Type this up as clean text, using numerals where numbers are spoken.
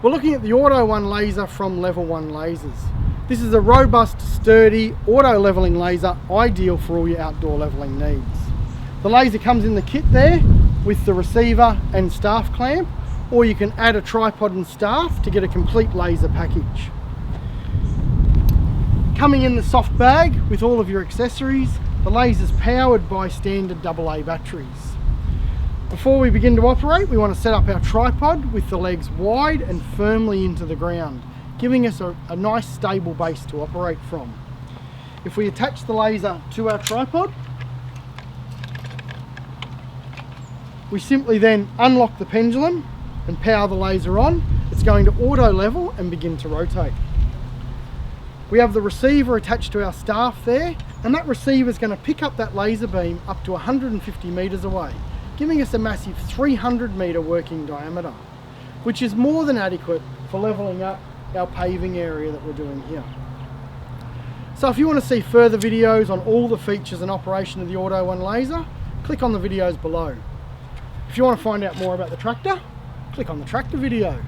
We're looking at the Auto1 laser from Level 1 Lasers. This is a robust, sturdy, auto leveling laser, ideal for all your outdoor leveling needs. The laser comes in the kit there with the receiver and staff clamp, or you can add a tripod and staff to get a complete laser package. Coming in the soft bag with all of your accessories, the laser is powered by standard AA batteries. Before we begin to operate, we want to set up our tripod with the legs wide and firmly into the ground, giving us a nice stable base to operate from. If we attach the laser to our tripod, we simply then unlock the pendulum and power the laser on. It's going to auto level and begin to rotate. We have the receiver attached to our staff there, and that receiver is going to pick up that laser beam up to 150 metres away, giving us a massive 300 metre working diameter, which is more than adequate for levelling up our paving area that we're doing here. So if you want to see further videos on all the features and operation of the Auto1 laser, click on the videos below. If you want to find out more about the tractor, click on the tractor video.